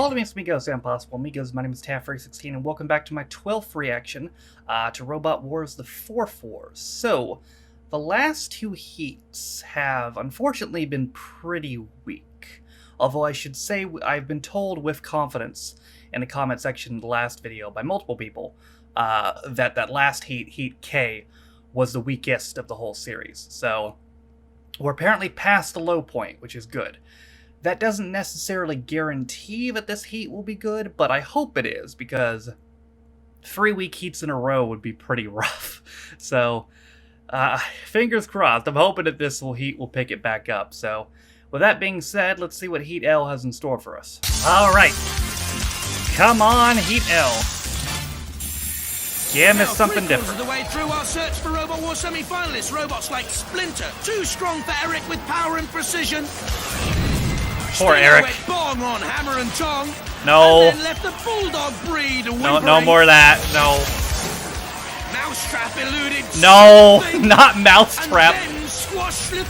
Hello, amigos, and possible amigos. My name is Taffrey16, and welcome back to my 12th reaction to Robot Wars: The 4-4. So, the last two heats have unfortunately been pretty weak. Although I should say I've been told with confidence in the comment section of the last video by multiple people that last heat, Heat K, was the weakest of the whole series. So, we're apparently past the low point, which is good. That doesn't necessarily guarantee that this heat will be good, but I hope it is, because 3 weak heats in a row would be pretty rough. So, fingers crossed. I'm hoping that this heat will pick it back up. So, with that being said, let's see what Heat L has in store for us. Alright. Come on, Heat L. Give us something different. The way through our search for Robot War semi-finalists. Robots like Splinter, too strong for Eric with power and precision. Poor Eric. Bong on hammer and tong. No. And then left the bulldog breed. No more of that. No. Mousetrap eluded. No, not Mousetrap.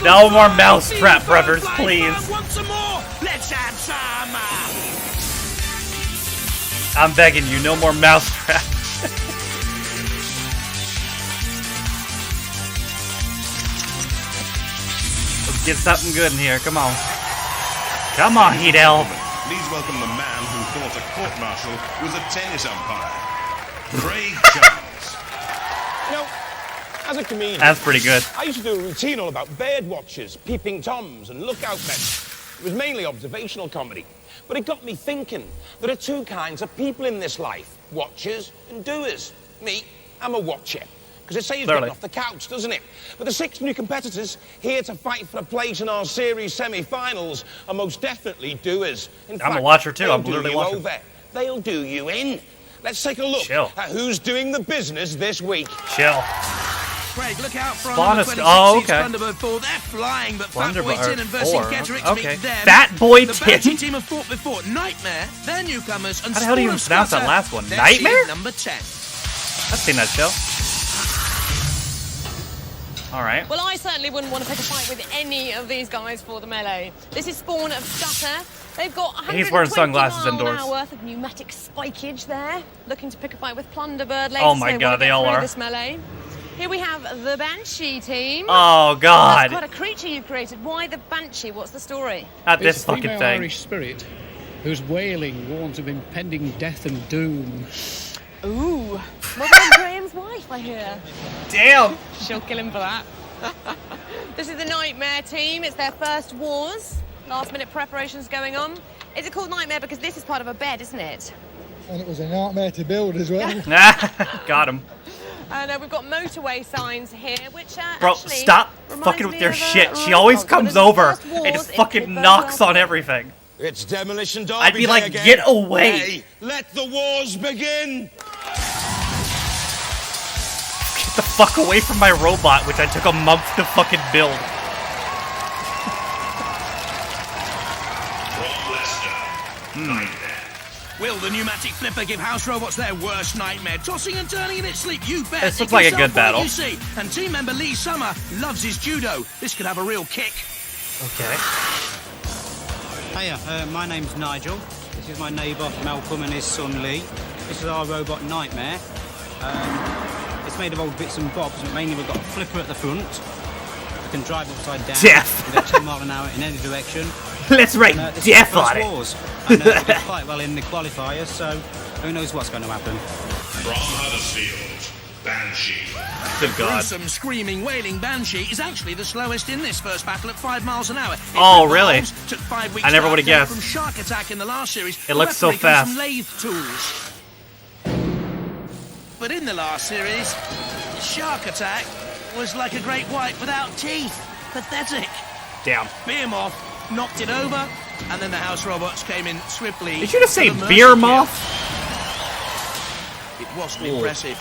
No more fly. Mousetrap, brothers, please. Want some more? Let's add some. I'm begging you, no more Mousetrap. Let's get something good in here. Come on. Come on, Heat L. Please welcome the man who thought a court-martial was a tennis umpire, Craig Jones. You know, as a comedian, That's pretty good. I used to do a routine all about bird watchers, peeping toms, and lookout men. It was mainly observational comedy. But it got me thinking, there are two kinds of people in this life, watchers and doers. Me, I'm a watcher. Because it saves getting off the couch, doesn't it? But the 6 new competitors here to fight for a place in our series semi-finals are most definitely doers. In fact, I'm a watcher too. I'm they'll literally do you watching. over. They'll do you in. Let's take a look at who's doing the business this week. Chill. Craig, look out for Bonus. 26 Oh, okay. Thunderbird 4. They're flying, but Fat Boy Thunderbird Tin and Versing 4. Getrick Okay. meet them. Fat Boy The Tin? Banshee team have fought before. Nightmare, they're newcomers. And How the hell do you even pronounce that last one? Nightmare? Number 10. I've seen that show. Alright. Well, I certainly wouldn't want to pick a fight with any of these guys for the melee. This is Spawn of Stutter. They've got 120 He's wearing sunglasses indoors. mile-an-hour worth of pneumatic spikeage there, looking to pick a fight with Plunderbird later. Oh my god, they all are. This melee. Here we have the Banshee team. Oh god. That's quite a creature you've created. Why the Banshee? What's the story? Not this It's a fucking female thing. Irish spirit whose wailing warns of impending death and doom. Ooh, Mother Graham's wife, I hear. Damn. She'll kill him for that. This is the Nightmare team. It's their first wars. Last minute preparations going on. Is it called Nightmare because this is part of a bed, isn't it? And it was a nightmare to build as well. Got him. And we've got motorway signs here, which Bro, actually stop reminds fucking me with their of, shit. She Royal always Court. comes This is the over first wars and just in fucking Pittsburgh knocks last on year. everything. It's Demolition Derby I'd be day like, again. get away. Hey, let the wars begin. Get the fuck away from my robot, which I took a month to fucking build. Will the pneumatic flipper give house robots their worst nightmare? Tossing and turning in its sleep, you bet. This looks like a good battle. You see. And team member Lee Summer loves his judo. This could have a real kick. Okay. Hiya, my name's Nigel. This is my neighbour Malcolm and his son Lee. This is our robot Nightmare. It's made of old bits and bobs, but mainly we've got a flipper at the front. We can drive upside down. Death. We go 10 miles an hour in any direction. Let's write This death is the first on it. wars. And we did quite well in the qualifiers, so who knows what's going to happen. From Huddersfield, Banshee. Good god. Gruesome, screaming, wailing Banshee is actually the slowest in this first battle at 5 miles an hour. It Oh, took really? bombs, Took 5 weeks I never to would've update guessed. From Shark Attack in the last series. It looks so weaponry comes fast. from lathe tools. But in the last series, Shark Attack was like a great white without teeth. Pathetic. Damn. Beer Moth knocked it over, and then the house robots came in swiftly. Did you just say for the mercy beer kill. moth? It wasn't impressive.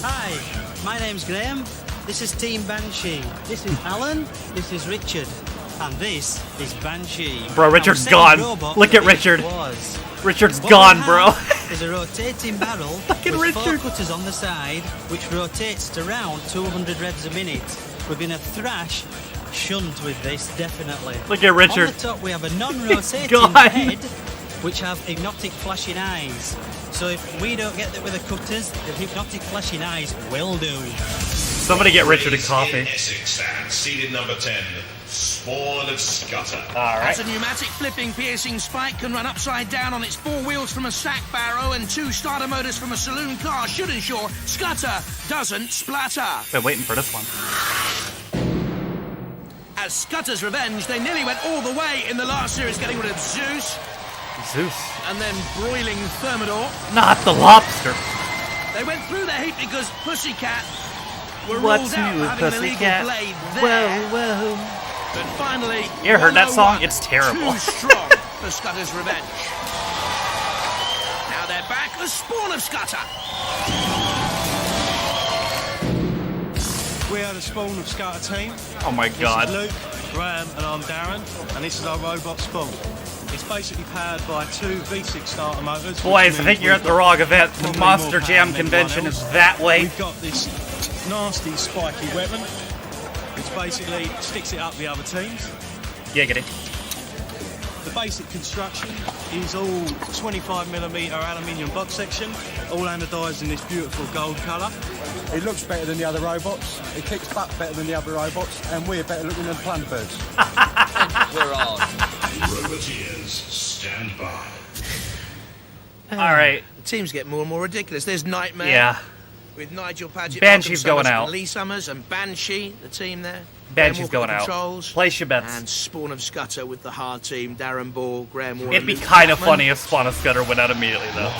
Hi, my name's Graham. This is Team Banshee. This is Alan. This is Richard. And this is Banshee. Bro, Richard's gone. Look at Richard. Richard's gone, bro. There's a rotating barrel Fucking with 4 Richard. cutters on the side, which rotates to around 200 revs a minute. We're going to thrash shunned with this, definitely. Look at Richard. On the top we have a non-rotating gone. head, which have hypnotic flashing eyes. So if we don't get it with the cutters, the hypnotic flashing eyes will do. Somebody get Richard a Rays coffee. in Essex stand, seeded number 10, Spawn of Scudder. Alright. That's a pneumatic flipping piercing spike, can run upside down on its 4 wheels from a sack barrow and 2 starter motors from a saloon car should ensure Scudder doesn't splatter. Been waiting for this one. As Scudder's revenge, they nearly went all the way in the last series, getting rid of Zeus Zeus. and then broiling Thermidor. Not the lobster. They went through their heat because Pussycat were What's ruled out new, for having an illegal Pussycat? blade there. Whoa, whoa. But finally, You ever heard that song? 101, It's terrible. Too strong for Scudder's revenge. Now they're back as Spawn of Scudder. We are the Spawn of Scudder team. Oh my god. This is Luke, Graham and I'm Darren, and this is our robot Spawn. It's basically powered by 2 V6 starter motors. Boys, I think you're at the wrong event. The Monster Jam convention is that way. We've got this nasty spiky weapon, which basically sticks it up the other teams. Giggity. The basic construction is all 25mm aluminium box section, all anodised in this beautiful gold colour. It looks better than the other robots, it kicks butt better than the other robots, and we're better looking than Plunderbirds. We're on. Roboteers, stand by. Alright. The teams get more and more ridiculous. There's Nightmare. Yeah. With Nigel Paget, Banshee's Malcolm going Summers, out. and Lee Summers and Banshee, the team there. Banshee's Graham Walker going out. controls, Place your bets. And Spawn of Scudder with the hard team. Darren Ball, Graham Warner. It'd be Luke kind of Chapman. funny if Spawn of Scudder went out immediately, though.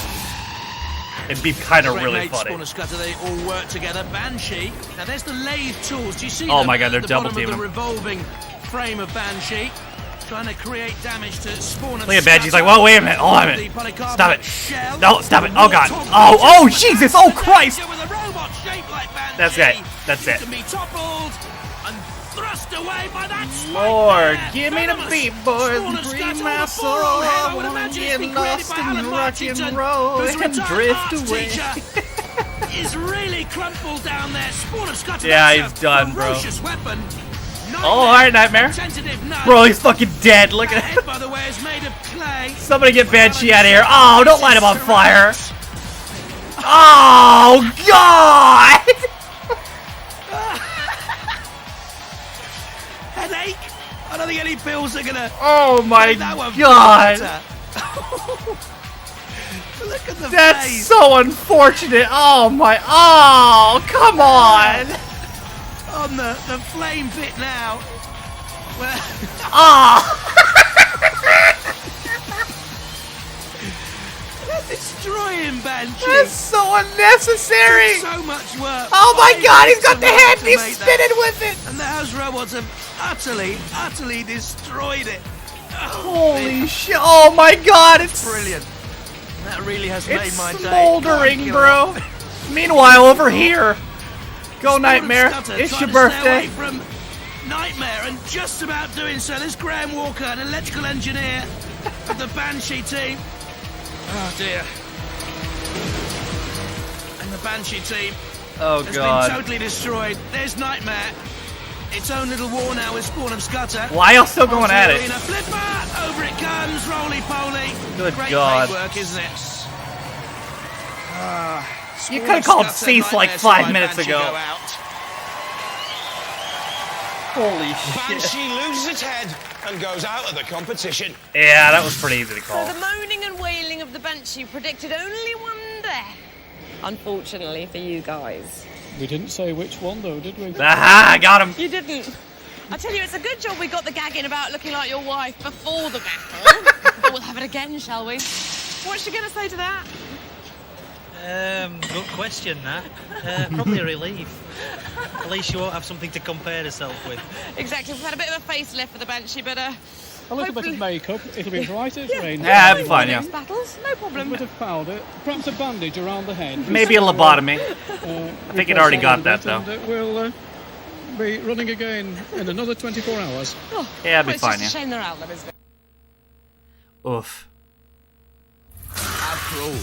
It'd be kind of Great really mates, funny. Spawn of Scudder, they all work together. Banshee. Now there's the lathe tools. Do you see Oh them my God, they're at the double bottom teaming of the him. revolving frame of Banshee, trying to create damage to Spawn of Look at Banshee's Scudder. like, whoa, wait a minute, hold on a The minute. polycarbonate Stop it. shell. No, stop it. Oh god. Top Oh, Banshee. Jesus. Oh Christ. With a robot shaped like Banshee. That's it. That's it. Can be toppled and thrust away by that spike Lord, there. give me the Venomous. beat, boys, Spawn of breathe Scudder my with a soul. four-arm head. I would I wanna imagine get it's been created lost by and Alan rock and Martington, roll who's and retired drift arts away. teacher. Is really crumpled down there. Spawn of Scudder. Yeah, That's he's a done, bro. ferocious weapon. Oh, alright, Nightmare. Tentative nudge. Bro, he's fucking dead. Look That at head, it. by the way, is made of clay. Somebody get Banshee out of here. Oh, don't light him on fire. Oh, God. Headache. I don't think any pills are gonna. Oh, my make that one God. feel better. Look at the That's face. so unfortunate. Oh, my. Oh, come on. On the flame pit now. Well, Oh. they're destroying Banshee. That's so unnecessary. So much work. Oh, my 5 God. He's minutes got of the work hand. to He's make that. spinning with it. And the house robots have utterly destroyed it. Holy shit. Oh, my God. It's Brilliant. That really has made It's my day. smoldering, Can't bro. give up. Meanwhile, over here. Go, Spawn of Nightmare. Scudder It's trying your to stay birthday. away from Nightmare, and just about doing so. There's Graham Walker, an electrical engineer of the Banshee team. Oh dear. And the Banshee team Oh, has God. been totally destroyed. There's Nightmare. Its own little war now with Spawn of Scudder. Why y'all still going Onto at the it? arena. Flipper! Over it comes, roly-poly. Good Great God. work, isn't it? You Spawn could have of called Scudder, cease like Nightmare 5 saw minutes Banshee ago. go out. Holy shit. Banshee loses its head and goes out of the competition. Yeah, that was pretty easy to call. So the moaning and wailing of the Banshee predicted only one death. Unfortunately for you guys. We didn't say which one, though, did we? Aha, I got him. You didn't. I tell you, it's a good job we got the gagging about looking like your wife before the battle. But we'll have it again, shall we? What's she going to say to that? Good question, that. Probably a relief. At least you won't have something to compare herself with. Exactly. We've had a bit of a facelift for the Banshee, but A little bit of makeup, it'll be brighter, Rain. Yeah, it'll be fine, yeah. battles, no A problem. bit of powder, perhaps a bandage around the head. Maybe a lobotomy. I think it already got that, though. We'll be running again in another 24 hours. Oh, Yeah, it'll be it's fine, just a yeah. shame they're out, isn't it? Oof. After all,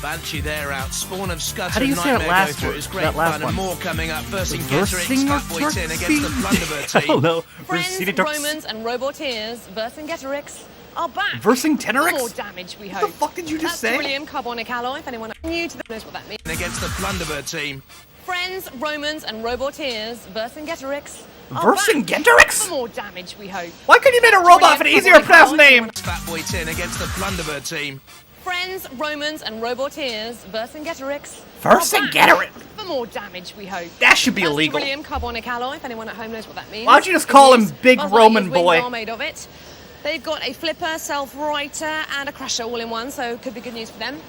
Banshee there out. Spawn of Scudder How do you say that Nightmare last go through. word? It's great That last fun one. and more coming up. Versing Versing Getrix, Fatboy Tin against the Blunderbird I team. don't know. Friends, Romans, and Roboteers, Vercingetorix are back. Vercingetorix? For more damage, we hope. What the fuck did you just say? That's beryllium carbonic alloy, if anyone new to knows what that means. Against the Blunderbird team. Friends, Romans, and Roboteers, Vercingetorix are Vercingetorix? back. For more damage, we hope. Why couldn't you make a robot with an easier to pronounce name? Fatboy Tin against the Blunderbird team. Friends, Romans, and Roboteers, Vercingetorix. Vercingetorix? For more damage, we hope. That should be That's illegal. beryllium carbonic alloy, if anyone at home knows what that means. Why don't you just call him Big Buzz Roman Lightyear's wings Boy? are made of it. They've got a flipper, self-righter, and a crusher all in one, so could be good news for them.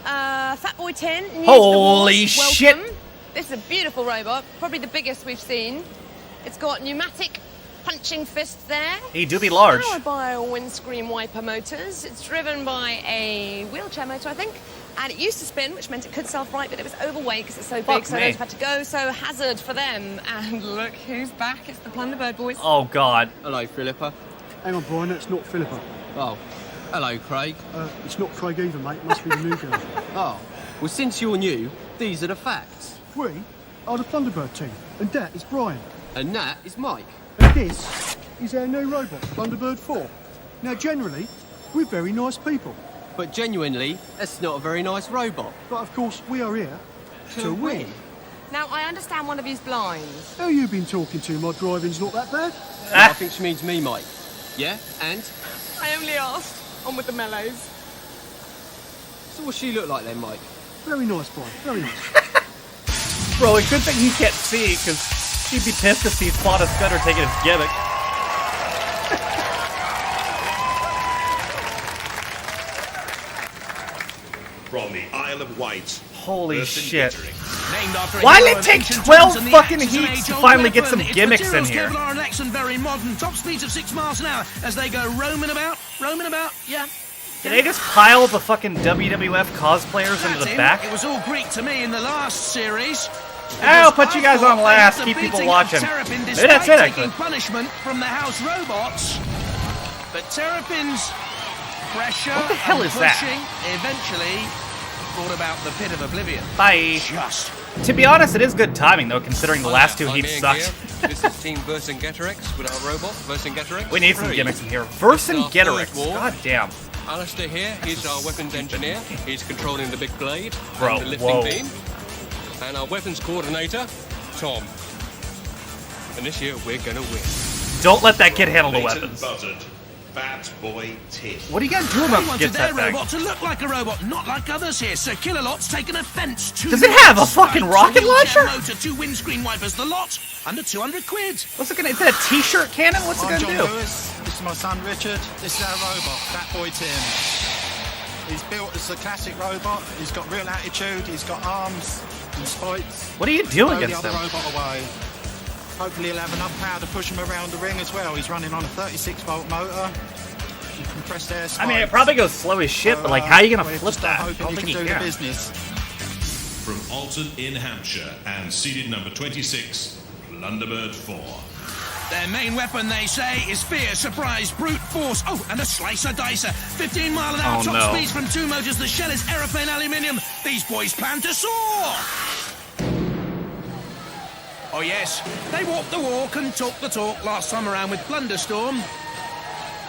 Fatboy Tin, new Holy to the Wars, shit. welcome. This is a beautiful robot, probably the biggest we've seen. It's got pneumatic punching fists there. He do be large. Powered by windscreen wiper motors. It's driven by a wheelchair motor, I think. And it used to spin, which meant it could self-right, but it was overweight because it's so big, so those had to go. So hazard for them. And look who's back. It's the Blunderbird boys. Oh, God. Hello, Philippa. Hang on, Brian, that's not Philippa. Oh, hello, Craig. It's not Craig either, mate. It must be the new girl. Oh, well, since you're new, these are the facts. We are the Thunderbird team, and that is Brian. And that is Mike. And this is our new robot, Thunderbird 4. Now, generally, we're very nice people. But genuinely, that's not a very nice robot. But, of course, we are here to win. Now, I understand one of you's blind. Who you been talking to? My driving's not that bad. I think she means me, Mike. Yeah, and? I only asked. On with the mellows. So what's she look like then, Mike? Very nice, Brian. Very nice. Bro, a good thing he can't see, because he'd be pissed to see Spot of Scudder taking his gimmick. From the Isle of Wight. Holy shit. Named after Why a did hero it take of ancient 12 times and the fucking axe is an heats to age-old finally get weapon. some Its gimmicks in materials, here? Kevlar and X and very modern. Top speeds of 6 miles an hour as they go roaming about. Yeah. Did they just pile the fucking WWF cosplayers into the That's back? It was all Greek to me in the last series. I'll put you guys I on thought last, they keep had the people beating watching. of Terrapin Maybe that's despite it, taking actually. punishment from the house robots. But Terrapin's pressure What the hell and is that? pushing eventually brought about the pit of oblivion. Bye. Just. To be honest, it is good timing, though, considering the last two heats sucked. This is Team Vercingetorix with our robot, Vercingetorix. We need some gimmicks in here. Vercingetorix. God damn. Alistair here, he's our weapons engineer. He's controlling the big blade Bro, and the lifting whoa. beam. And our weapons coordinator, Tom. And this year we're gonna win. Don't let that kid handle the Blatant weapons. Buzzard. Bad Boy Tin. What are you gonna do They about wanted get their that thing? robot to look like a robot, not like others here. So Killalot's taken offence to Does it have a fucking rocket launcher? Motor, 2 windscreen wipers, the lot under 200 quid. What's it gonna? Is that a t-shirt cannon? What's it I'm gonna John do? Lewis. This is my son Richard. This is our robot, Fat Boy Tim. He's built as a classic robot. He's got real attitude. He's got arms and spikes. What are you doing Blow against the other him? robot away. Hopefully he'll have enough power to push him around the ring as well. He's running on a 36-volt motor. Compressed air spikes. I mean, it probably goes slow as shit, but like, how are you gonna we're flip just that? I hoping don't he think can you do the can. business. From Alton in Hampshire and seeded number 26, Blunderbird 4. Their main weapon, they say, is fear, surprise, brute force. Oh, and a slicer dicer. 15 mile an hour Oh, top no. speeds from 2 motors. The shell is aeroplane aluminium. These boys plan to soar. Oh yes, they walked the walk and talked the talk last time around with Blunderstorm.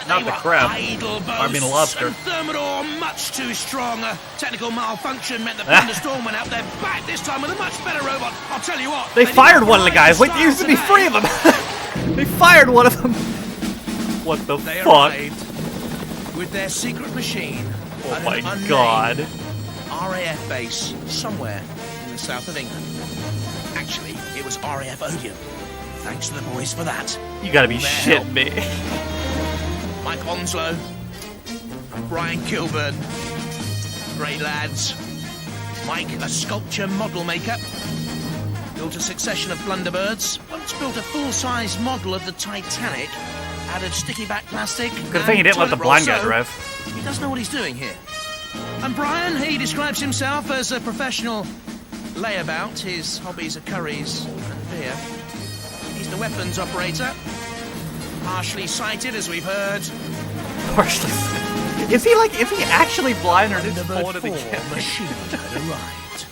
Not the crab. Idle boasts I mean, lobster. and Thermidor much too strong. A technical malfunction meant that Blunderstorm went out there back this time with a much better robot. I'll tell you what. They did fired a one of the guys. Wait, there used to be style 3 of them. They fired one of them. What the They fuck? arrived with their secret machine. Oh at my an unnamed god. RAF base somewhere in the south of England. Actually, it was RAF Odeon. Thanks to the boys for that. You gotta be All their shitting me. Mike Onslow, Brian Kilburn, great lads. Mike, a sculpture model maker, built a succession of Blunderbirds. Once built a full-size model of the Titanic. Added sticky back plastic. Good thing he didn't let the blind guy drive. He does know what he's doing here. And Brian, he describes himself as a professional layabout. His hobbies are curries and beer. He's the weapons operator. Partially sighted, as we've heard. Partially. Is he actually blind or just pulling it Thunderbird 4 again? machine had arrived.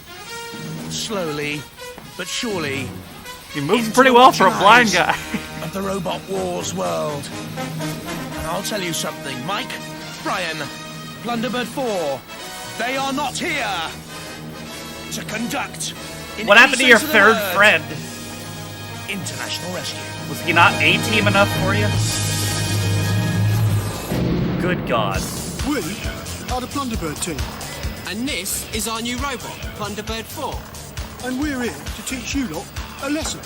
Slowly, but surely. He moves pretty well for a blind guy. Of the Robot Wars world. And I'll tell you something, Mike, Brian, Plunderbird 4, they are not here to conduct. What happened to your third friend? International rescue. Was he not A-team enough for you? Good God. We are the Plunderbird team. And this is our new robot, Plunderbird 4. And we're here to teach you lot a lesson.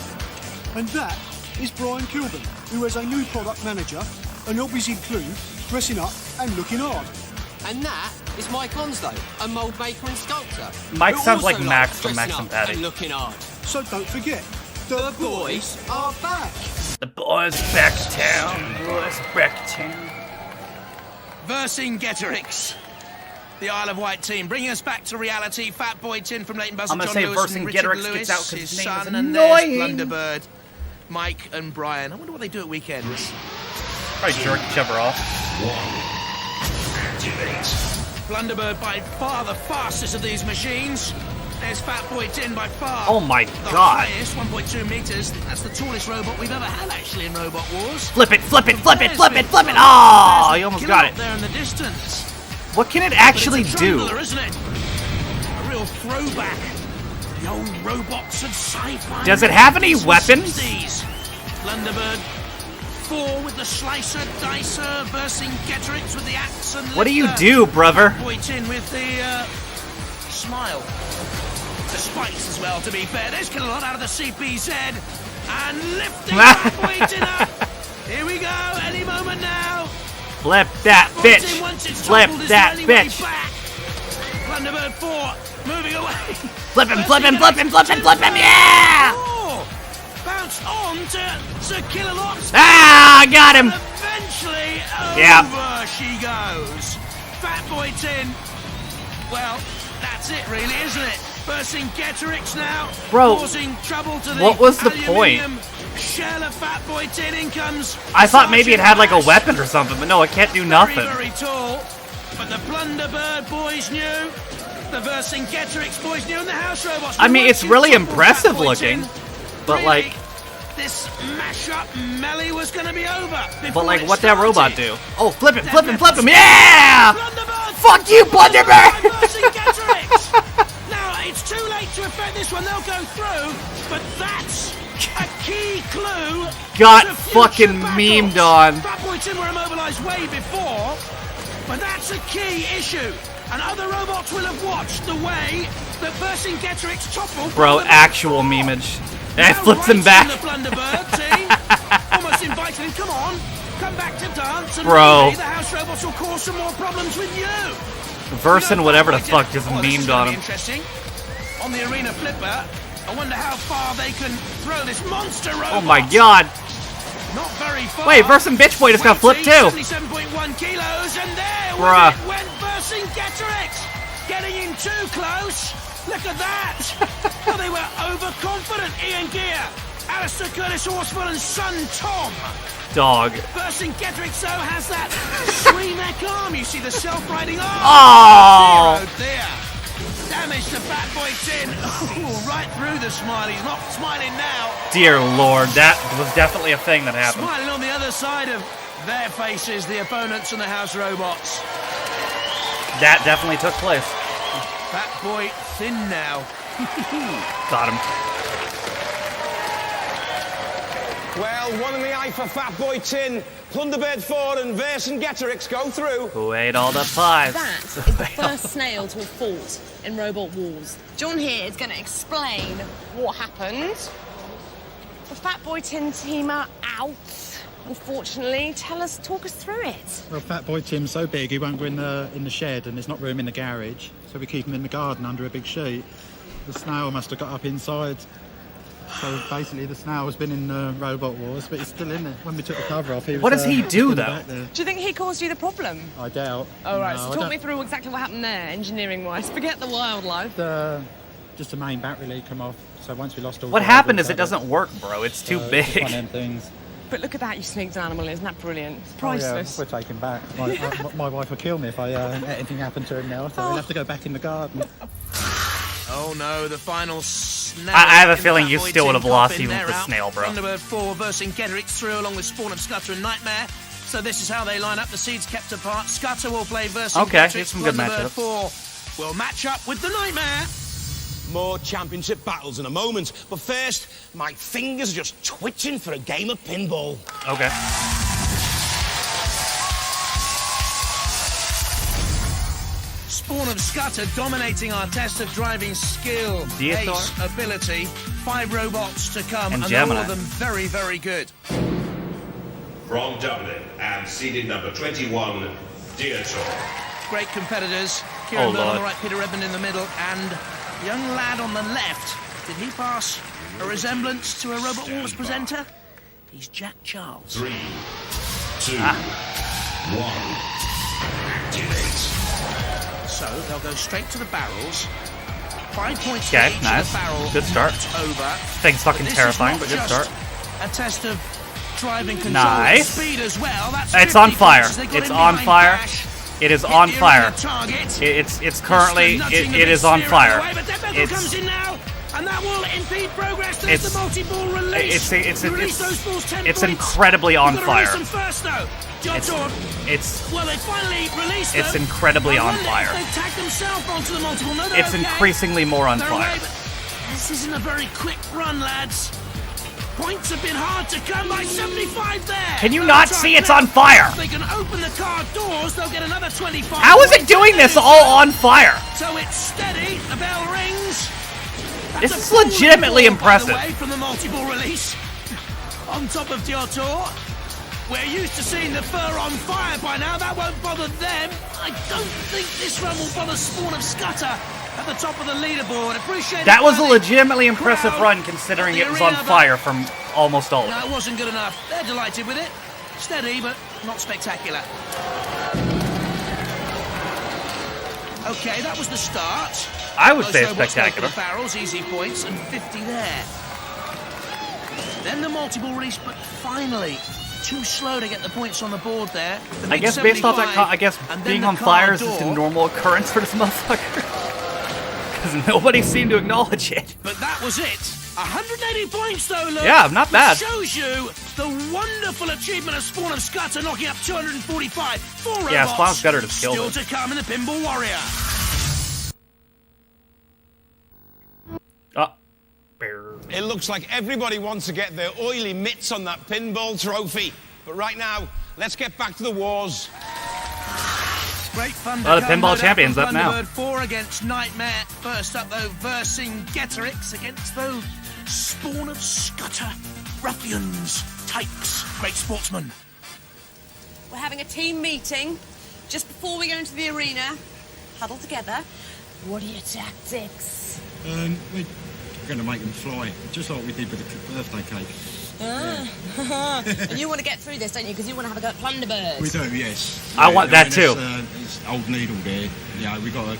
And that is Brian Kilburn, who has a new product manager, and hobbies include dressing up and looking hard. And that is Mike Onslow, a mould maker and sculptor. Mike who sounds also like Max from likes Max dressing and up Patty. And looking hard. So don't forget, the boys are back. The boys back town. Boys back town. Vercingetorix. The Isle of Wight team bringing us back to reality. Fat Boy Tin from Leighton Buzzard, I'm gonna John say Lewis and Richard Vercingetorix Lewis, gets out 'cause his his name is son, and there's annoying. Plunderbird, Mike and Brian. I wonder what they do at weekends. Probably jerk each other off. Plunderbird by far the fastest of these machines. There's Fat Boy Tin by far. Oh my the God. highest, 1.2 meters. That's the tallest robot we've ever had actually in Robot Wars. Flip it, flip it, flip it, flip it, flip it! Oh, you almost got it. There in the distance. What can it actually But it's a do? trundler, isn't it? A real throwback. The old robots of sci-fi. Does it have any weapons? 60s. Plunderbird 4 with the slicer, dicer, Vercingetorix with the axe and What do you lifter. do, brother? Boy Tin with the smile. The spikes as well, to be fair. There's getting a lot out of the CPZ. And lifting that Boy Tin up. Here we go, any moment now. Flip that Boy Tin, bitch! once it's Flip toppled, is that rallying way bitch! back. Plunderbird 4 moving away. Flip him, flip him, flip him, flip him, flip him, yeah! Oh, bounce on to Kilolops. Ah, I got him! Eventually, Yep. over she goes. Fat Boy Tin. Well, that's it really, isn't it? Vercingetorix now, Bro, causing trouble to the what was the point? aluminium shell of Fat Boy Tin. In comes I thought maybe it had like a Sergeant weapon or something, but no, it can't do nothing. Very, very tall. But the Plunderbird boys knew. The Vercingetorix boys knew, and the house robots. I mean, it's really Topple impressive Fat Boy looking, Tin. but Really, like, this mashup melee was going to be over. but like, before what it that robot started. do? Oh, flip him, flip him, flip him, yeah! Fuck you, Plunderbird! Now, it's too late to affect this one. They'll go through, but that's a key clue. Got to future fucking battles. memed on. Fat Boy Tin were immobilized way before, but that's a key issue. And other robots will have watched the way that Vercingetorix toppled. Bro, Plunderbird actual 4. memeage. And it Now flips him right back. in the Plunderbird team, almost inviting him. Come on, come back to dance. And Bro. maybe the house robots will cause some more problems with you. Versin whatever the fuck just Oh, this is memed gonna on be him. Interesting. On the arena flipper, I wonder how far they can throw this monster robot. Oh my god. Not very far. Wait, Versin Bitch Boy just got flipped too. 77.1 kilos, and there Bruh. went Vercingetorix. Getting in too close. Look at that. Well, they were overconfident. Ian Gear, Alistair Curtis Horsford, and son Tom. Dog. Vercingetorix though has that Sweeneck arm. You see the self-riding arm. Oh. Zero there. Damage to Fat Boy Tin. Ooh, right through the smile. He's not smiling now. Dear lord, that was definitely a thing that happened. Smiling on the other side of their faces, the opponents and the house robots. That definitely took place. Fat Boy Thin now. Got him. Well, one in the eye for Fat Boy Tin. Plunderbird 4 and Vercingetorix go through. Who ate all the pies? That is the first snail to have fought in Robot Wars. John here is going to explain what happened. The Fat Boy Tin team are out, unfortunately. Talk us through it. Well, Fat Boy Tim's so big he won't go in the shed, and there's not room in the garage, so we keep him in the garden under a big sheet. The snail must have got up inside. So basically, the snail has been in Robot Wars, but he's still in there. When we took the cover off, he was. What does he do, still though? back there. Do you think he caused you the problem? I doubt. Oh, right, No, so I talk don't- me through exactly what happened there, engineering-wise. Forget the wildlife. Just the main battery lead come off. So once we lost all. What the happened is robots, it doesn't work, bro. It's too so big. It's just one of them things. But look at that, you sneaked an animal. Isn't that brilliant? It's Oh, priceless. yeah, we're taking back. My wife will kill me if anything happened to him now, so we'll have to go back in the garden. Oh no, the final snail. I have a feeling you still would have lost even with the snail, bro. Thunderbird 4 versing Getterix through along with Spawn of Scudder and Nightmare. So this is how they line up. The seeds kept apart. Scudder will play versing Getterix. Here's some good Thunderbird matchups. 4 will match up with the Nightmare. More championship battles in a moment, but first, my fingers are just twitching for a game of pinball. Okay. Spawn of Scudder dominating our test of driving skill, pace, ability. 5 robots to come, and all of them very, very good. From Dublin and seeded number 21, Dietor. Great competitors. Kieran Byrne on the right, Peter Redmond in the middle, and young lad on the left. Did he pass a resemblance to a Robot Wars presenter? He's Jack Charles. 3, 2, 1, activate. So they'll go straight to the barrels. 5 points Okay, for each nice. of the barrel. Good start. Over. Thing's fucking But terrifying, but this good is not start. just a test of driving control Nice. and speed as well. That's It's 50 on fire. points. They got It's him on behind fire. Bash. It is Hit on the fire. arena target. It's currently Nudging the it big is on sphere fire. away, but Deadbeckle comes in now, and that will impede progress. There's It's- the multi-ball release. Release those balls 10 it's points. incredibly on You've got to fire. release them first, though. Well, they finally released It's them. incredibly I on wonder fire. if they tagged themselves onto the multiple. No, they're It's okay. increasingly more on They're fire. away, but this isn't a very quick run, lads. Points have been hard to come by 75 there. Can you not see it's on fire? If they can open the car doors, they'll get another 25. How is it doing this all on fire? So it's steady. The bell rings. This is legitimately impressive. By the way, from the multi-ball release. On top of Diotor. We're used to seeing the fur on fire by now. That won't bother them. I don't think this run will bother Spawn of Scudder at the top of the leaderboard. Appreciate That it was by a the legitimately impressive crowd run considering at it the was on arena, fire from almost all of No, it. it wasn't good enough. They're delighted with it. Steady, but not spectacular. Okay, that was the start. I would Those say robots go for spectacular. the barrels, easy points, and 50 there. Then the multi-ball release, but finally, too slow to get the points on the board there. The I big guess based off that, 75, I guess and then being the on car fire is just a door. normal occurrence for this motherfucker. Because nobody seemed to acknowledge it. But that was it. 180 points, though, look. Yeah, not bad. Which shows you the wonderful achievement of Spawn of Scudder knocking up 245. 4 robots. Yeah, Spawn of Scudder just killed Still it. to come in the Pinball Warrior. It looks like everybody wants to get their oily mitts on that pinball trophy. But right now, let's get back to the wars. Great fun. Well, the pinball champion's up now. Thunderbird 4 against Nightmare. First up, though, versing Getterix against those Spawn of Scudder. Ruffians, tykes, great sportsmen. We're having a team meeting just before we go into the arena. Huddle together. What are your tactics? We're going to make them fly, just like we did with the birthday cake. And you want to get through this, don't you? Because you want to have a go at Plunderbirds. We do, yes. I want that too. It's old needle there. Yeah, we got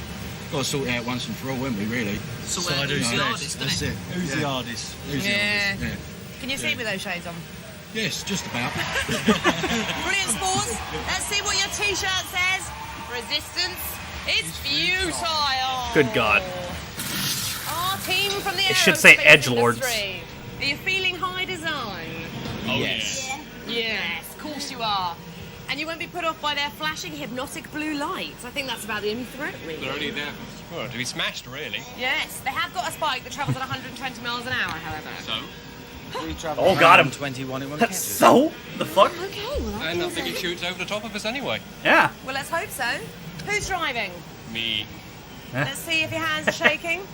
to sort it out once and for all, haven't we? Really. Sort out who's the hardest, That's it. Who's the hardest? Who's the hardest? Yeah. Can you see with those shades on? Yes, just about. Brilliant, Spores. Let's see what your T-shirt says. Resistance is futile. Good God. Our team from the It should say aerospace edgelords. industry. Are you feeling high design? Oh, yes. Yes, of course you are. And you won't be put off by their flashing hypnotic blue lights. I think that's about the only threat, really. They're only there to be smashed, really. Yes, they have got a spike that travels at 120 miles an hour, however. So? We travel Oh, got him. 21 in one That's catches. so? The fuck? Okay, well, And I think it shoots over the top of us anyway. Yeah. Well, let's hope so. Who's driving? Me. Let's see if your hands are shaking.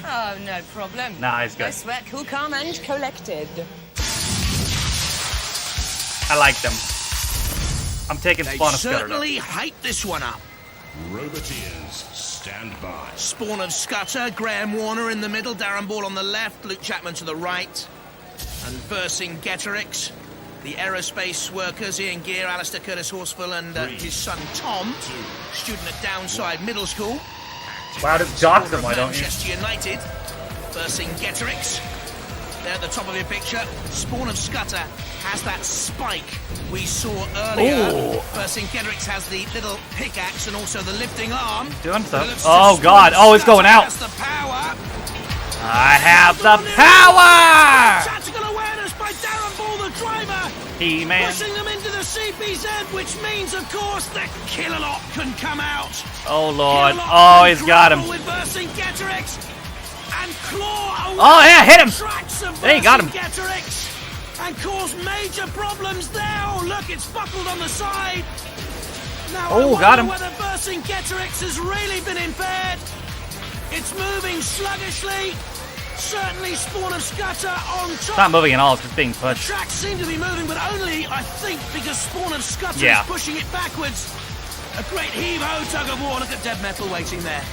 Oh, no problem. Nah, he's No good. sweat, cool, calm, and collected. I like them. I'm taking They Spawn of Scudder. certainly hype this one up. Roboteers, stand by. Spawn of Scudder, Graham Warner in the middle, Darren Ball on the left, Luke Chapman to the right. And versing Getterix, the aerospace workers, Ian Gear, Alistair Curtis Horsfall, and his son Tom, student at Downside Middle School. Wow, just dock them, why don't you? Manchester United, versing Getterix. there at the top of your picture. Spawn of Scudder has that spike we saw earlier. Vercingetorix has the little pickaxe and also the lifting arm. Doing stuff. Oh god. Oh, it's going out. The power. I have the power! Tactical awareness by Darren Ball, the driver. He-Man. Pushing them into the CPZ, which means, of course, the Killalot can come out. Oh lord. Oh, he's got him. With Vercingetorix and claw away. Oh yeah, hit him. There you got him. And cause major problems there. Oh look, it's buckled on the side. Now oh, got him. Whether Vercingetorix has really been impaired. It's moving sluggishly. Certainly Spawn of Scudder on top. It's not moving at all, it's just being pushed. The tracks seem to be moving, but only, I think, because Spawn of Scudder is pushing it backwards. A great heave-ho tug of war. Look at Dead Metal waiting there.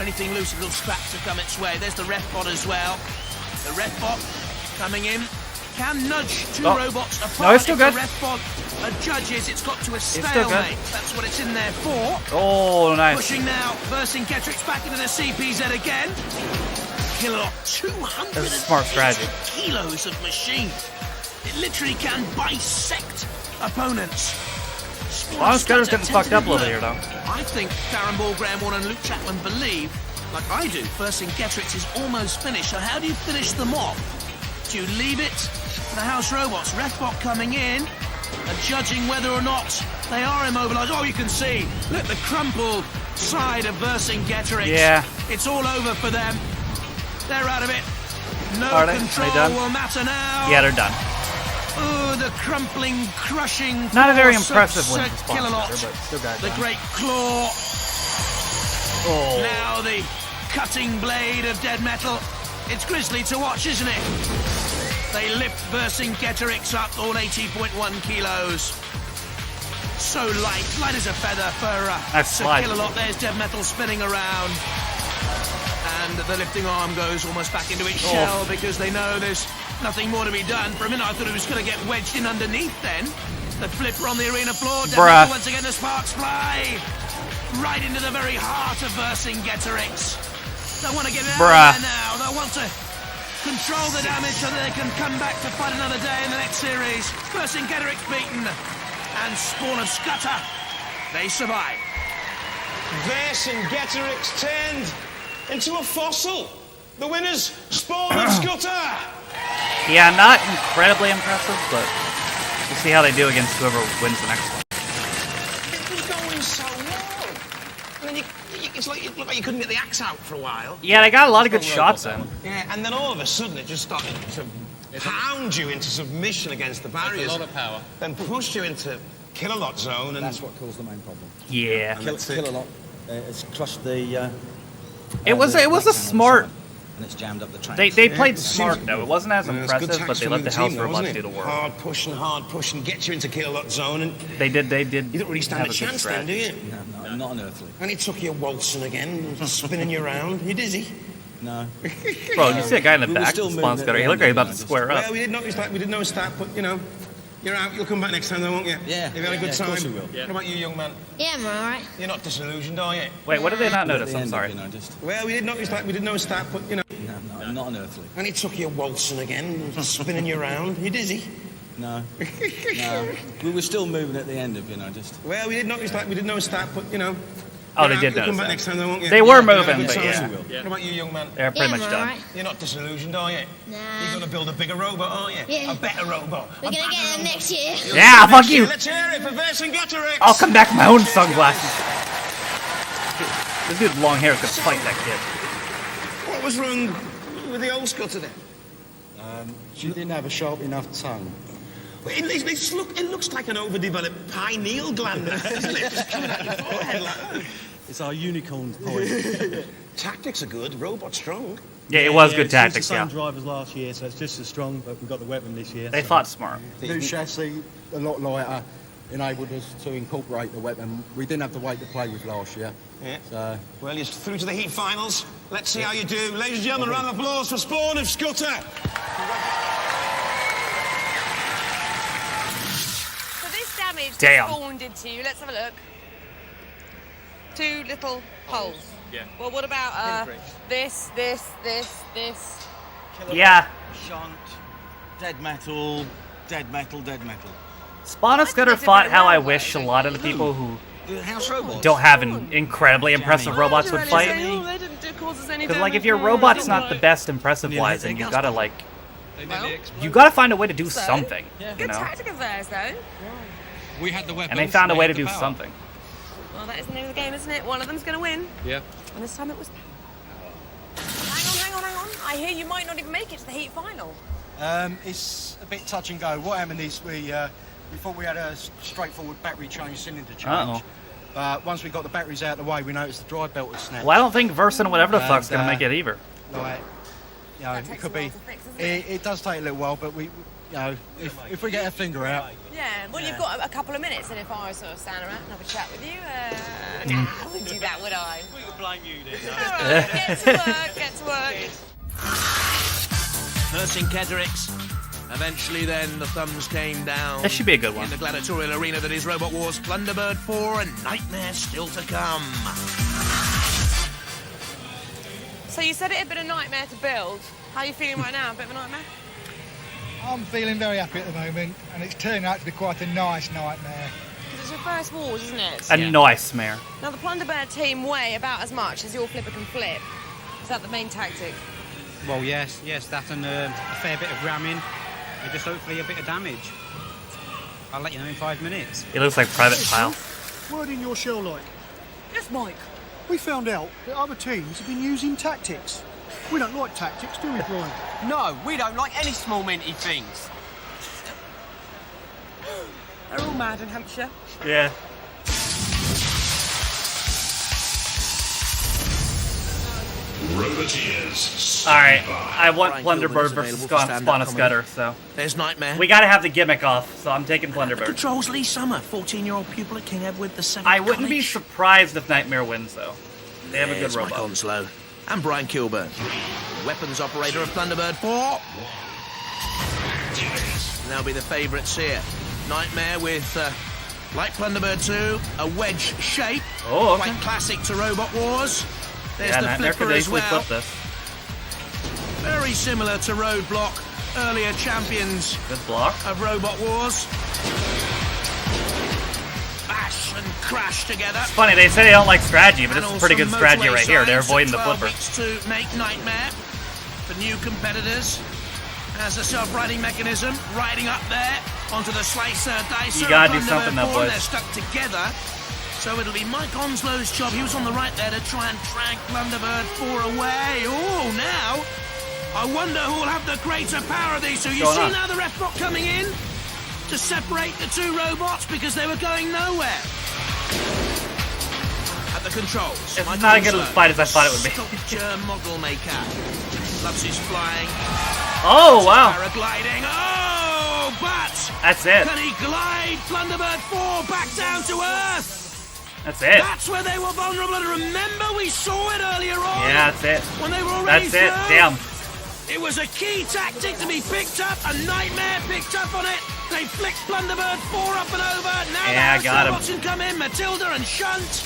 Anything loose, a little scraps to come its way. There's the ref bot as well. The ref bot coming in. Can nudge two robots apart. No, it's still good. The ref bot judges, it's got to a stalemate. That's what it's in there for. Oh, nice. Pushing now, Vercingetorix back into the CPZ again. Killalot, 200 That's a smart strategy. kilos of machine. It literally can bisect opponents. Well, Scudder's getting fucked up a little bit here, though. I think Darren Ball, Graham Warner, and Luke Chapman believe, like I do, Vercingetorix is almost finished. So how do you finish them off? Do you leave it to the House Robots? Refbot coming in and judging whether or not they are immobilized. Oh, you can see, look, the crumpled side of Vercingetorix. Yeah. It's all over for them. They're out of it. No Are they? control Are they done? will matter now. Yeah, they're done. Oh, the crumpling, crushing. Not a very force impressive of win for Killalot. Sponsor, but still got it The done. great claw. Oh. Now the cutting blade of Dead Metal. It's grisly to watch, isn't it? They lift Vercingetorix up, all 80.1 kilos. So light as a feather for Sir Killalot. There's Dead Metal spinning around. And the lifting arm goes almost back into its shell because they know there's nothing more to be done. For a minute I thought it was going to get wedged in underneath then. The flipper on the arena floor. Dead Metal once again, the sparks fly. Right into the very heart of Vercingetorix. They want to get it out of there now. They want to control the damage so that they can come back to fight another day in the next series. Vercingetorix beaten. And Spawn of Scudder. They survive. Vercingetorix turned into a fossil. The winners, Spawn of Scudder. Yeah, not incredibly impressive, but we'll see how they do against whoever wins the next one. It was going so well. And then it's like it looked like you couldn't get the axe out for a while. Yeah, they got a lot of good shots in. Yeah, and then all of a sudden it just started to pound you into submission against the barriers. That's a lot of power. Then pushed you into Killalot zone, and that's what caused the main problem. Yeah. Killalot has crushed the. It was a smart. And it's jammed up the track. They played smart though. It wasn't as impressive, but they let the House Robots do the work. Hard pushing, gets you into Killalot zone, and they did. You don't really stand a chance then, do you? No, not unearthly. And it took you waltzing again, spinning you around. You dizzy? No. Bro, you see a guy in the back, Spawn Scudder. He looked like he's about to square up. Well, we did notice that, but you know, you're out. You'll come back next time, though, won't you? Yeah. You've had a good time. Of course we will. What about you, young man? Yeah, I'm alright. You're not disillusioned, are you? Wait, what did they not notice? I'm sorry. Well, we did notice that, but you know. No, not unearthly. And it took you waltzing again, spinning you around. You dizzy? No. No. We were still moving at the end of, Well, we did notice that, but you know. Oh, they did You'll come notice back that. next time, though, won't you? They were moving, but yeah. What about you, young man? They're pretty much done. You're not disillusioned, are you? Nah. You're going to build a bigger robot, aren't you? Yeah. A better robot. We're gonna get them next year. Yeah, fuck you. Let's hear it for Vercingetorix. I'll come back with my own sunglasses. This dude with long hair is gonna fight that kid. What was wrong with the old Scudder then? She didn't have a sharp enough tongue. Well, it looks like an overdeveloped pineal gland, doesn't it? Just coming out your forehead like that. It's our unicorn point. Tactics are good, robot strong. Yeah, it was good tactics, It's the yeah. same drivers last year, so it's just as strong, but we've got the weapon this year. They fought smart. New chassis, a lot lighter, enabled us to incorporate the weapon. We didn't have the weight to play with last year. Yeah. So. Well, you're through to the heat finals. Let's see how you do. Ladies and gentlemen, round of applause for Spawn of Scudder. So this damage Damn. spawned into you. Let's have a look. 2 little holes. Yeah. Well, what about this? Yeah, shunt, dead metal, dead metal, dead metal. Spawn and Scudder fought how I wish a lot of the people who don't have an incredibly impressive robots would fight. Because, like, if your robot's not the best impressive-wise, then you gotta, like... You gotta find a way to do something, you know? Good tactic of theirs, though. We had the weapons. And they found a way to do something. Well, that is the name of the game, isn't it? One of them's going to win. Yeah. And this time it was... Hang on. I hear you might not even make it to the heat final. It's a bit touch and go. What happened is we thought we had a straightforward battery change, cylinder change. But once we got the batteries out of the way, we noticed the drive belt had snapped. Well, I don't think versing whatever the fuck's gonna make it either. Like, you know, it could be. It does take a little while, but we, you know, if we get our finger out. Yeah, well, you've got a couple of minutes, and if I was sort of stand around and have a chat with you, I wouldn't do that, would I? We could blame you then. All right, get to work. Vercingetorix. Eventually, then, the thumbs came down. That should be a good one. In the gladiatorial arena that is Robot Wars Plunderbird 4, and Nightmare still to come. So you said it had been a nightmare to build. How are you feeling right now? A bit of a nightmare? I'm feeling very happy at the moment, and it's turned out to be quite a nice nightmare. Because it's your first Wars, isn't it? A nice mare. Now, the Plunderbird team weigh about as much as your flipper can flip. Is that the main tactic? Well, yes, that and a fair bit of ramming, and just hopefully a bit of damage. I'll let you know in 5 minutes. He looks like Private Pile. Word in your shell, like. Yes, Mike. We found out that other teams have been using tactics. We don't like tactics, do we, Brian? No, we don't like any small minty things. They're all mad in Hampshire. Yeah. Roboteers. Alright, I want Plunderbird versus Spawn and Scudder, so... There's Nightmare. We gotta have the gimmick off, so I'm taking Plunderbird. Controls Lee Summer, 14-year-old pupil at King Edward II. I wouldn't be surprised if Nightmare wins, though. They have a good robot. Mike Onslow. And Brian Kilburn. Weapons operator of Plunderbird 4. They'll be the favourites here. Nightmare with, like Plunderbird 2, a wedge shape. Oh, okay. Quite classic to Robot Wars. There's the Nightmare flipper could as easily well. flip this. Very similar to Roadblock, earlier champions Good block. of Robot Wars. Bash and crash together. It's funny, they say they don't like strategy, but this is pretty good strategy right here. They're avoiding the flipper. To make Nightmare for new competitors. Has a self-riding mechanism riding up there onto the slicer dicer. You gotta do something, though, boys. They're stuck together. So it'll be Mike Onslow's job. He was on the right there to try and drag Plunderbird 4 away. Oh, now I wonder who will have the greater power of these two. You see now the ref bot coming in to separate the two robots because they were going nowhere. At the controls, It's Mike not as good Onslow, a fight as I thought it would be. Sculpture model maker. Loves his flying. Oh, wow. Paragliding. Oh, but That's it. can he glide Plunderbird 4 back down to Earth? That's it. That's where they were vulnerable, and remember we saw it earlier on. Yeah, that's it. When they were already That's it. through. Damn. It was a key tactic to be picked up. A Nightmare picked up on it. They flicked Plunderbird 4 up and over. Now Yeah, got him. Watson come in, Matilda and Shunt.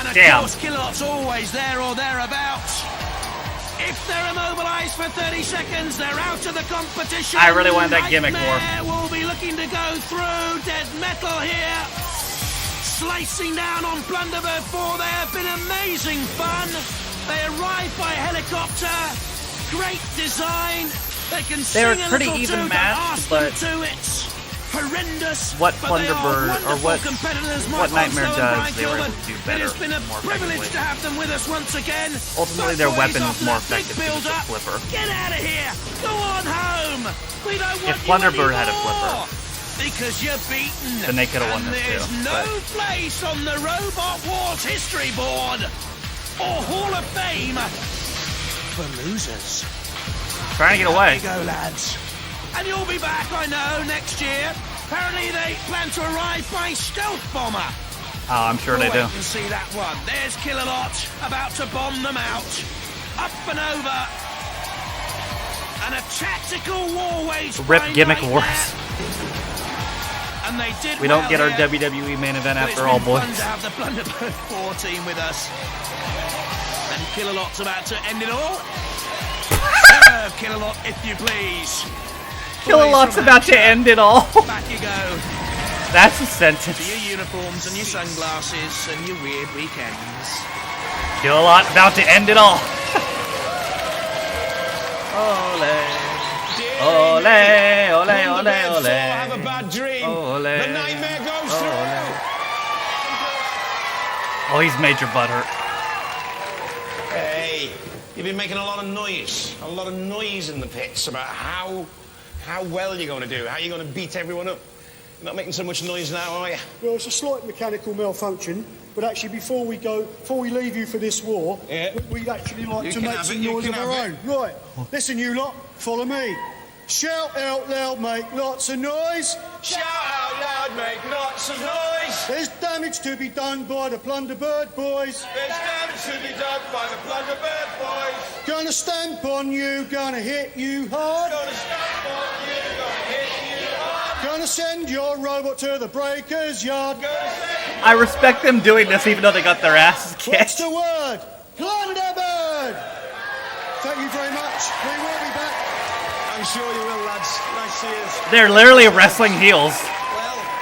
And of Damn. course, Kilolot's always there or thereabouts. If they're immobilized for 30 seconds, they're out of the competition. I really wanted that gimmick more. Nightmare will be looking to go through. Dead Metal here. Slicing down on Plunderbird 4. They have been amazing fun. They arrived by helicopter. Great design. They can They're sing a pretty little even too, match, ask but them to. It's horrendous. what but they are Plunderbird or wonderful competitors, what Mike Nightmare Onslow and does, Brian they were able Kilburn. to do It better, has been a more privilege effectively. to have them with us once again. Ultimately, But their boys, weapon after is more that big effective because it's a build-up, flipper. Get out of here. Go on home. We don't want If Plunderbird you had a anymore. flipper, Because you're beaten. then they could have won And this there's too. no But place on the Robot Wars history board or Hall of Fame for losers. trying to get away. There you go, lads. And you'll be back, I know, next year. Apparently they plan to arrive by stealth bomber. Oh, I'm sure We'll they do. wait and see that one. There's Kilolot about to bomb them out. Up and over. And a tactical war waged Rip by gimmick Nightmare. wars. And they did We don't well get our here. WWE main event But after all, it's been boys. fun to have the Plunderbird 4 team with us. And Kilolot's about to end it all. Kill-a-lot, if you please. Kill-a-lot's about to end it all. Back you go. That's a sentence. To your uniforms and your sunglasses and your weird weekends. Kill-a-lot about to end it all. Ole. Ole, ole, ole, ole. Have a bad dream. Ole. The nightmare goes through. Oh, he's major butthurt. Hey, you've been making a lot of noise in the pits about how well you're going to do, how you're going to beat everyone up. You're not making so much noise now, are you? Well, it's a slight mechanical malfunction, but actually before we leave you for this war, we'd actually like to make some noise of our own. Right, listen you lot, follow me. Shout out loud, make lots of noise. Shout out loud, make lots of noise. There's damage to be done by the Plunderbird boys. There's damage to be done by the Plunderbird boys. Gonna stamp on you, gonna hit you hard. Gonna stamp on you, gonna hit you hard. Gonna send your robot to the breaker's yard. I respect them doing this even though they got their asses kicked. What's the word? Plunderbird! Thank you very much. We will be back. I'm sure you will, lads. Nice to see you. They're literally wrestling heels.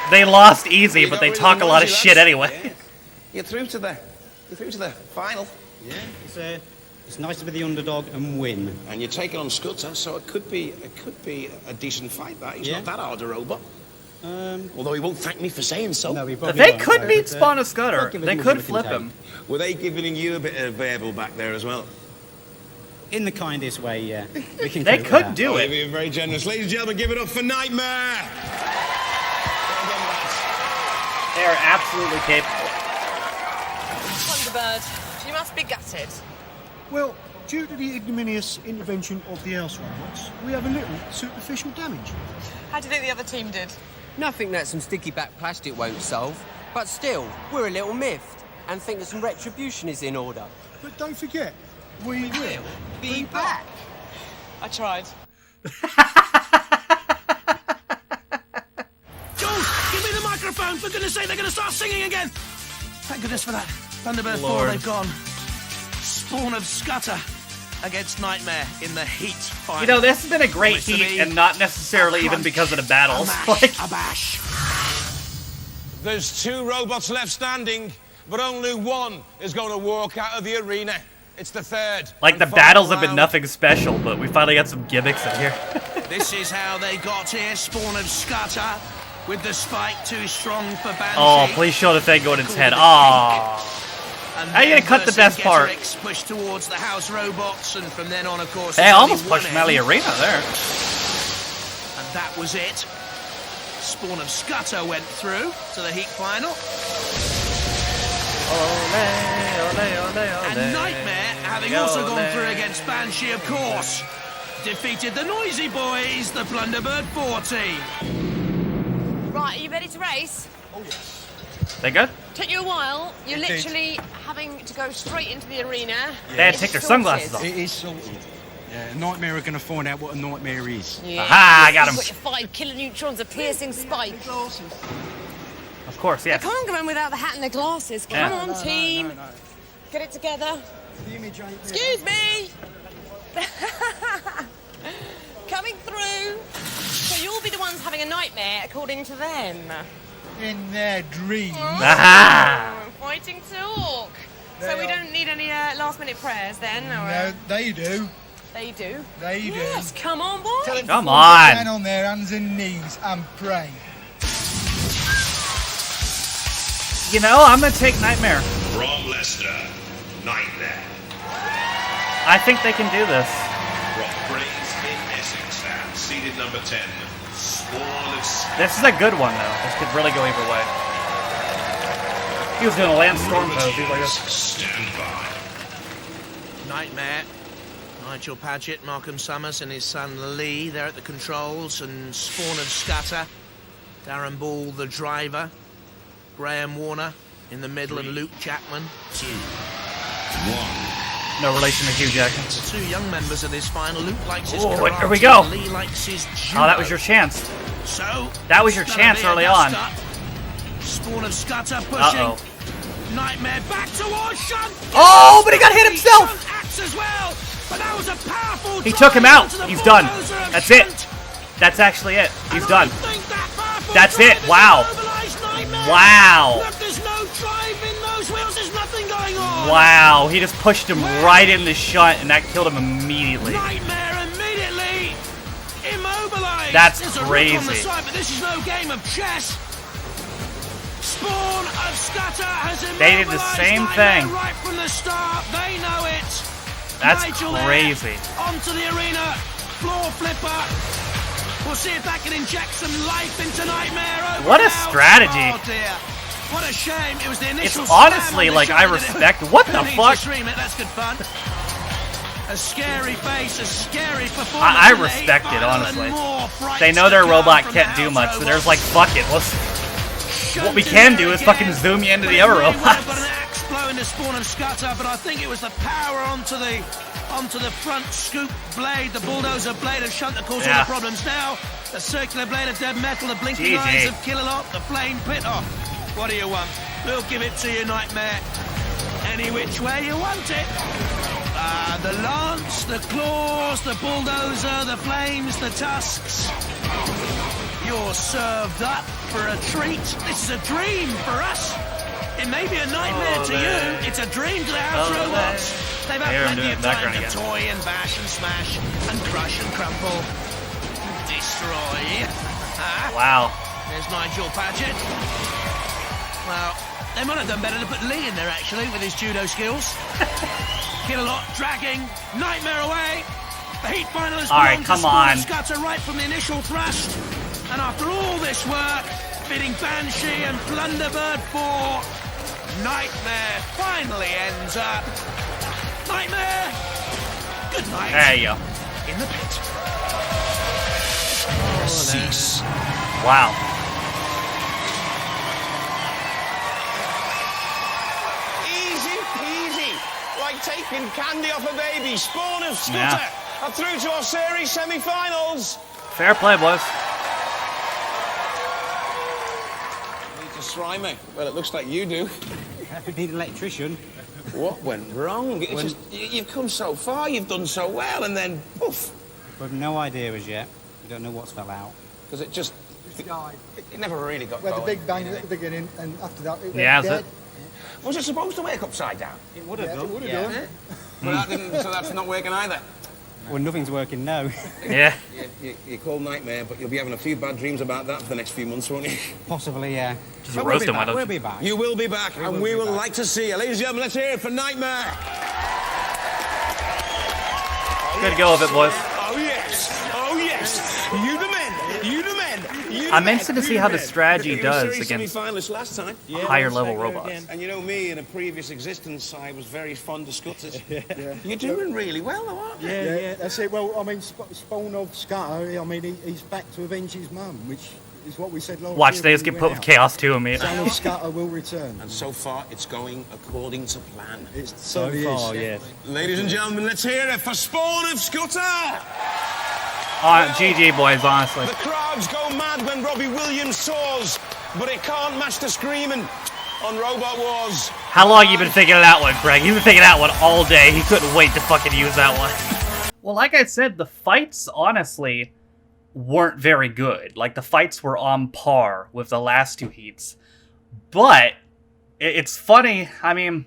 They lost easy, but they talk a lot of shit anyway. Yeah. You're through to the final. Yeah, it's nice to be the underdog and win. And you're taking on Scudder, so it could be a decent fight. That he's not that hard a robot. Although he won't thank me for saying so. No, he probably They won't, could no, beat but, Spawn of Scudder. They could flip him. Were they giving you a bit of verbal back there as well? In the kindest way, yeah. We can They cope with could that. do it. You're very generous. Ladies and gentlemen, give it up for Nightmare! They are absolutely capable. Thunderbird, you must be gutted. Well, due to the ignominious intervention of the house robots, we have a little superficial damage. How do you think the other team did? Nothing that some sticky back plastic won't solve. But still, we're a little miffed and think that some retribution is in order. But don't forget, we will be back. I tried. Jules, give me the microphone. For goodness sake, they're going to start singing again. Thank goodness for that. Thunderbird 4, they've gone. Spawn of Scudder against Nightmare in the heat final. You know, this has been a great heat, and not necessarily even because of the battles. Like, a bash. There's 2 robots left standing, but only one is going to walk out of the arena. It's the third. like the battles have been nothing special, but we finally got some gimmicks in here. This is how they got here. Spawn of Scudder with the spike too strong for Banshee. Oh, please show the thing going in its head. Aww. How are you gonna cut the best part? Push towards the house robots, and from then on, of course. Hey, I almost pushed him out of the arena there. And that was it. Spawn of Scudder went through to the heat final. And Nightmare, having also gone through against Banshee, of course, defeated the Noisy Boys, the Plunderbird 4 team. Right, are you ready to race? Oh, yes. They good? Took you a while. You're It did. literally having to go straight into the arena. They had to take their sunglasses off. It is sorted. Yeah, Nightmare are going to find out what a nightmare is. Yeah. Aha, I got him. You've got your 5 kilonewtrons, a piercing spike. Of course, yes. I can't go around without the hat and the glasses. Come Yeah. on, team. Get it together. Excuse me. Coming through. So you'll be the ones having a nightmare, according to them. In their dreams. Aha! Fighting talk. So we don't need any last-minute prayers then? Or, No, they do. They do? They do. Yes, come on, boys. Tell them Come to on. Stand on their hands and knees and pray. You know, I'm gonna take Nightmare. From Leicester, Nightmare. I think they can do this. From Grays in Essex, and seeded number 10, Spawn of Scudder. This is a good one, though. This could really go either way. He was doing a land storm pose. He was like this. Stand by. Nightmare, Nigel Paget, Markham Summers and his son Lee, they're at the controls, and Spawn of Scudder, Darren Ball, the driver, Graham Warner in the middle, and Luke Jackman. 2, 1. No relation to Hugh Jackman. The 2 young members of this final. Luke likes his Oh, karate, here we go. Lee likes his judo. Oh, that was your chance. So That was your chance early on. Spawn of Scudder pushing. Uh-oh. Nightmare back towards Shunt. Oh, but he got hit himself. Shunt acts as well. But that was a He took him out. He's done. That's it. That's actually it. He's done. That's it. Wow. Wow. There's no drive in those wheels. There's nothing going on. Wow. He just pushed him right in the shunt, and that killed him immediately. Nightmare immediately immobilized. That's There's a crazy. rook on the side, but this is no game of chess. Spawn of Scudder has immobilized They did the same thing. right from the start. They know it. That's Nigel crazy. Onto the arena. Floor flipper. We'll see if that can inject some life into Nightmare. Over What a now. strategy. Oh dear. What a shame. It was the initial It's honestly spam on the like I shoulder that respect. What the need to fuck? stream it. That's good fun. A scary face, a scary performance. I in the respect heat it, final, honestly. and more frights They know their to come robot from can't the do house much, so robots. there's like, fuck it. What we can do is fucking zoom you into the other Really would have got robots. an axe blow in the spawn of Scudder, but I think it was the power onto the front scoop blade, the bulldozer blade of shunt that caused all Yeah. the problems. Now, the circular blade of dead metal, the blinking GG. eyes of Killalot, the flame pit. Oh, what do you want? We'll give it to you, Nightmare. Any which way you want it. The lance, the claws, the bulldozer, the flames, the tusks. You're served up for a treat. This is a dream for us. It may be a nightmare to you. It's a dream to the house robots. They've had Here, I'm plenty doing of it time background to again. toy and bash and smash and crush and crumple. Destroy. Wow. There's Nigel Paget. Well, they might have done better to put Lee in there, actually, with his judo skills. Killalot dragging Nightmare away. The heat finalist All right, belongs to come Spawn on. of Scudder right from the initial thrust. And after all this work, bidding Banshee and Blunderbird for Nightmare finally ends up. Nightmare, good night. There you go. In the pit. Cease. Wow. Easy peasy, like taking candy off a baby. Spawn of Scudder Yeah. are through to our series semi-finals. Fair play, boys. Need to try me. Well, it looks like you do. We need an electrician. What went wrong? It's just, you've come so far, you've done so well, and then poof. We've no idea as yet. We don't know what's fell out. Because it just, it never really got We had a going. big bang at the beginning, and after that, it went Yeah, is dead. it? Was it supposed to wake upside down? It would have Yeah, done. it would have yeah. done. But that didn't, so that's not working either. Well, nothing's working now. Yeah. You call nightmare, but you'll be having a few bad dreams about that for the next few months, won't you? Possibly, yeah. Just But roast him, why back. don't We'll you? be back. You will be back, and we will like to see you. Ladies and gentlemen, let's hear it for Nightmare. Good go of it, boys. Oh, yes. Oh, yes. You the men. You the men. You the I'm men. interested to see You how the the men. strategy You were does series against semi-finalists last time. higher level robots. And you know me, in a previous existence, I was very fond of Scutters. You're doing really well, though, aren't you? Yeah, that's it. Well, I mean, Spawn of Scudder, I mean, he's back to avenge his mum, which is what we said last Watch, year they when just we get went put with out. chaos too immediately. Son of Scudder will return. And so far, it's going according to plan. It certainly is. yes. Ladies and gentlemen, let's hear it for Spawn of Scudder! GG, boys, honestly. The crowds go mad when Robbie Williams tours, but it can't match the screaming on Robot Wars. How long you been thinking of that one, Greg? You've been thinking of that one all day. He couldn't wait to fucking use that one. Well, like I said, the fights, honestly, weren't very good. Like, the fights were on par with the last two heats. But, it's funny, I mean,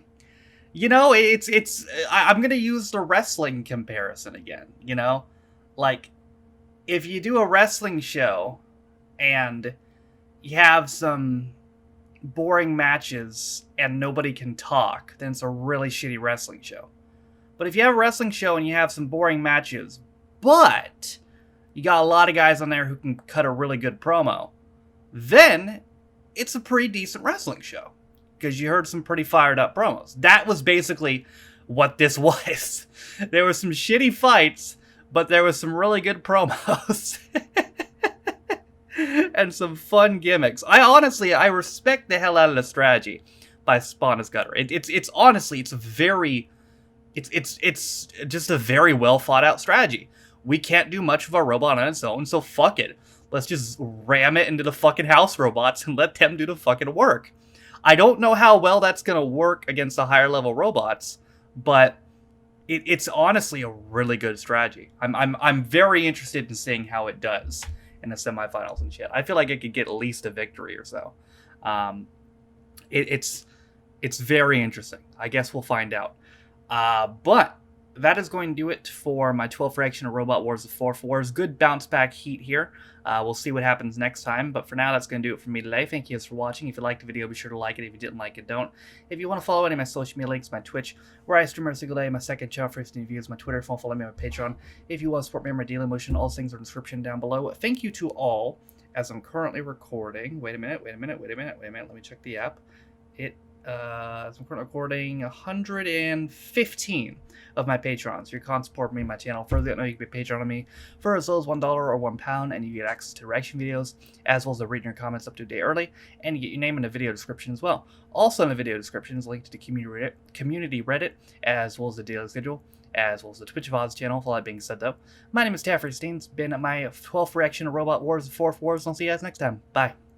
you know, I'm gonna use the wrestling comparison again, you know? Like, if you do a wrestling show, and you have some boring matches and nobody can talk, then it's a really shitty wrestling show. But if you have a wrestling show and you have some boring matches, but you got a lot of guys on there who can cut a really good promo, then it's a pretty decent wrestling show. Because you heard some pretty fired up promos. That was basically what this was. There were some shitty fights, but there was some really good promos. And some fun gimmicks. I respect the hell out of the strategy by Spawn of Scudder. It's honestly, it's just a very well thought out strategy. We can't do much of our robot on its own, so fuck it. Let's just ram it into the fucking house robots and let them do the fucking work. I don't know how well that's gonna work against the higher level robots, but it's honestly a really good strategy. I'm very interested in seeing how it does in the semifinals and shit. I feel like it could get at least a victory or so. It's very interesting. I guess we'll find out. But that is going to do it for my 12th reaction of Robot Wars of 4-4s. Good bounce back heat here. We'll see what happens next time. But for now, that's going to do it for me today. Thank you guys for watching. If you liked the video, be sure to like it. If you didn't like it, don't. If you want to follow any of my social media links, my Twitch, where I stream every single day, my second channel for instant views, my Twitter, if you want to follow me on my Patreon. If you want to support me on my daily motion, all things are in the description down below. Thank you to all, as I'm currently recording. Wait a minute. Let me check the app. As I'm currently recording 115 of my patrons. Your con support me and my channel. Further, you can be a patron on me for as low as $1 or £1, and you get access to reaction videos, as well as reading your comments up to a day early, and you get your name in the video description as well. Also in the video description is a link to the community Reddit, as well as the daily schedule, as well as the Twitch VODs channel, for all that being said though. My name is Taffy16. It's been my 12th reaction of Robot Wars of 4-4s, and I'll see you guys next time. Bye.